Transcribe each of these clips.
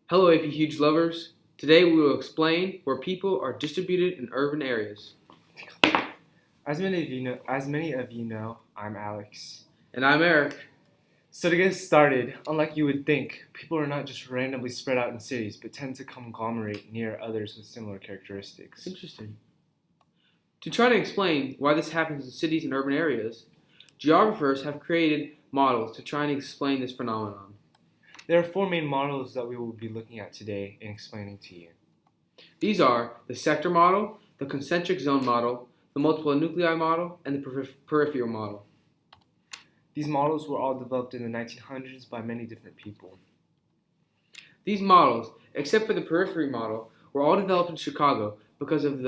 Hello AP Huge lovers. Today we will explain where people are distributed in urban areas. As many of you know, I'm Alex. And I'm Eric. So to get started, unlike you would think, people are not just randomly spread out in cities, but tend to conglomerate near others with similar characteristics. Interesting. To try to explain why this happens in cities and urban areas, geographers have created models to try and explain this phenomenon. There are four main models that we will be looking at today and explaining to you. These are the sector model, the concentric zone model, the multiple nuclei model, and the peripheral model. These models were all developed in the 1900s by many different people. These models, except for the periphery model, were all developed in Chicago because of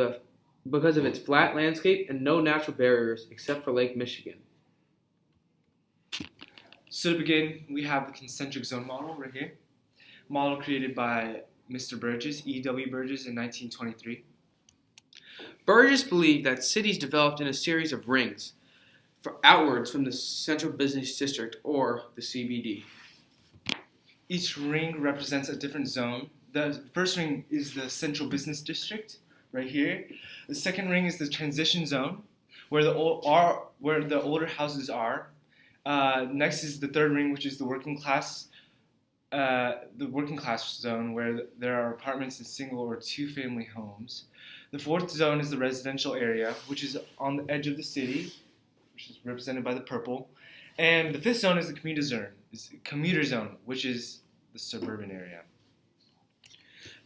its flat landscape and no natural barriers except for Lake Michigan. So to begin, we have the concentric zone model right here. Model created by Mr. Burgess, E.W. Burgess in 1923. Burgess believed that cities developed in a series of rings outwards from the central business district, or the CBD. Each ring represents a different zone. The first ring is the central business district, right here. The second ring is the transition zone, where the older houses are. Next is the third ring, which is the working class zone, where there are apartments in single or two-family homes. The fourth zone is the residential area, which is on the edge of the city, which is represented by the purple. And the fifth zone is the commuter zone, which is the suburban area.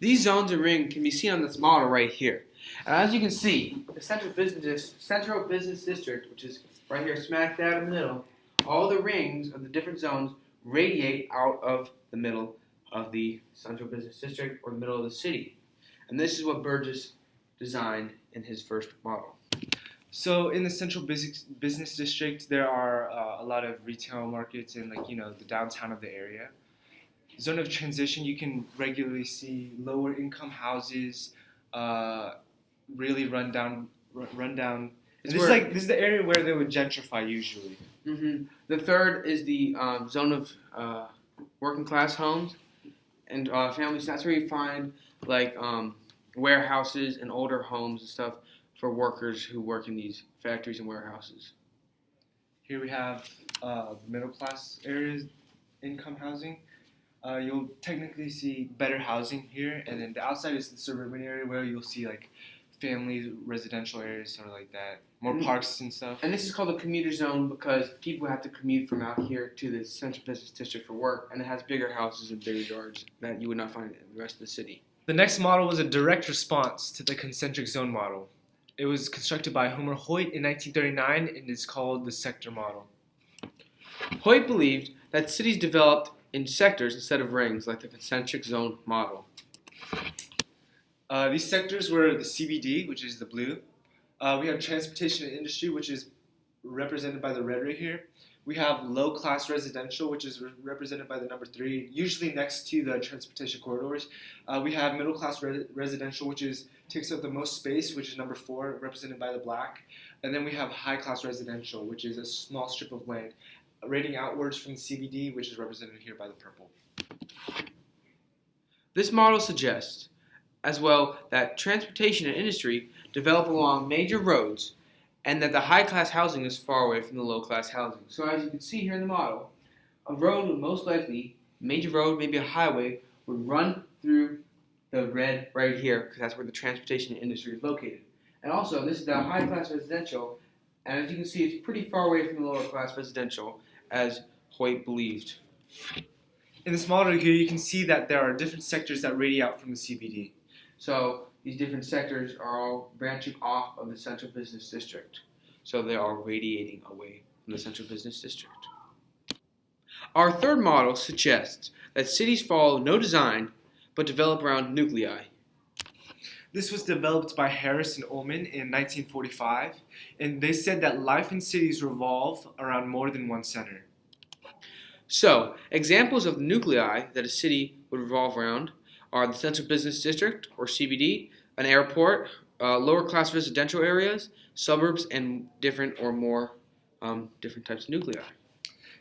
These zones and rings can be seen on this model right here. And as you can see, the central business district, which is right here smack dab in the middle, all the rings of the different zones radiate out of the middle of the central business district or the middle of the city. And this is what Burgess designed in his first model. So in the central business district, there are a lot of retail markets and the downtown of the area. Zone of transition, you can regularly see lower income houses, really run down. This is the area where they would gentrify usually. Mm-hmm. The third is the zone of working class homes and families. That's where you find warehouses and older homes and stuff for workers who work in these factories and warehouses. Here we have middle class areas, income housing. You'll technically see better housing here, and then the outside is the suburban area where you'll see families, residential areas, sort of like that, more parks and stuff. And this is called the commuter zone because people have to commute from out here to the central business district for work, and it has bigger houses and bigger yards that you would not find in the rest of the city. The next model was a direct response to the concentric zone model. It was constructed by Homer Hoyt in 1939 and is called the sector model. Hoyt believed that cities developed in sectors instead of rings, like the concentric zone model. These sectors were the CBD, which is the blue. We have transportation and industry, which is represented by the red right here. We have low-class residential, which is represented by the number 3, usually next to the transportation corridors. We have middle-class residential, which takes up the most space, which is number 4, represented by the black. And then we have high-class residential, which is a small strip of land, radiating outwards from the CBD, which is represented here by the purple. This model suggests, as well, that transportation and industry develop along major roads and that the high-class housing is far away from the low-class housing. So as you can see here in the model, a road would most likely, major road, maybe a highway, would run through the red right here because that's where the transportation and industry is located. And also, this is the high-class residential, and as you can see, it's pretty far away from the lower-class residential, as Hoyt believed. In this model here, you can see that there are different sectors that radiate out from the CBD. So these different sectors are all branching off of the central business district. So they are radiating away from the central business district. Our third model suggests that cities follow no design, but develop around nuclei. This was developed by Harris and Ullman in 1945, and they said that life in cities revolve around more than one center. So, examples of nuclei that a city would revolve around are the central business district, or CBD, an airport, lower class residential areas, suburbs, and different or more different types of nuclei.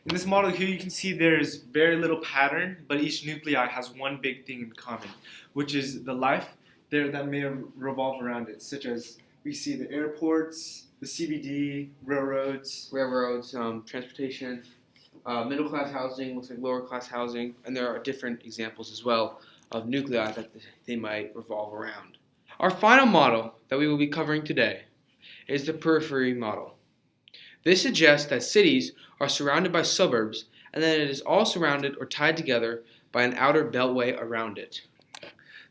In this model here, you can see there's very little pattern, but each nuclei has one big thing in common, which is the life there that may revolve around it, such as we see the airports, the CBD, railroads, transportation, middle class housing, looks like lower class housing, and there are different examples as well of nuclei that they might revolve around. Our final model that we will be covering today is the periphery model. This suggests that cities are surrounded by suburbs and that it is all surrounded or tied together by an outer beltway around it.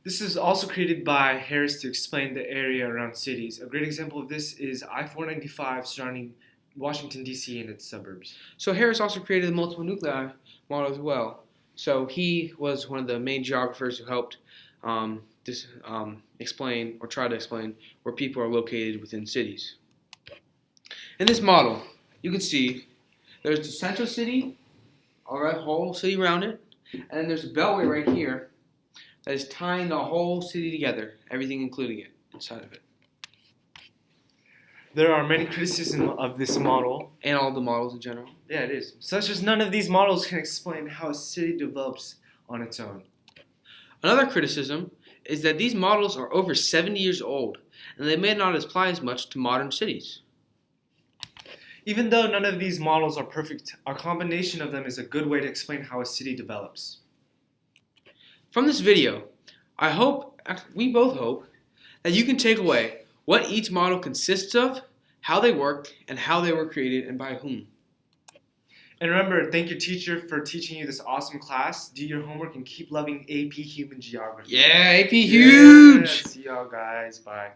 This is also created by Harris to explain the area around cities. A great example of this is I-495 surrounding Washington, D.C. and its suburbs. So Harris also created the multiple nuclei model as well. So he was one of the main geographers who helped explain or try to explain where people are located within cities. In this model, you can see there's the central city, whole city around it, and then there's a beltway right here that is tying the whole city together, everything including it inside of it. There are many criticisms of this model. And all the models in general. Yeah, it is. Such as none of these models can explain how a city develops on its own. Another criticism is that these models are over 70 years old, and they may not apply as much to modern cities. Even though none of these models are perfect, a combination of them is a good way to explain how a city develops. From this video, we both hope, that you can take away what each model consists of, how they work, and how they were created and by whom. And remember, thank your teacher for teaching you this awesome class. Do your homework and keep loving AP Human Geography. Yeah, AP huge! Yeah, see y'all guys. Bye.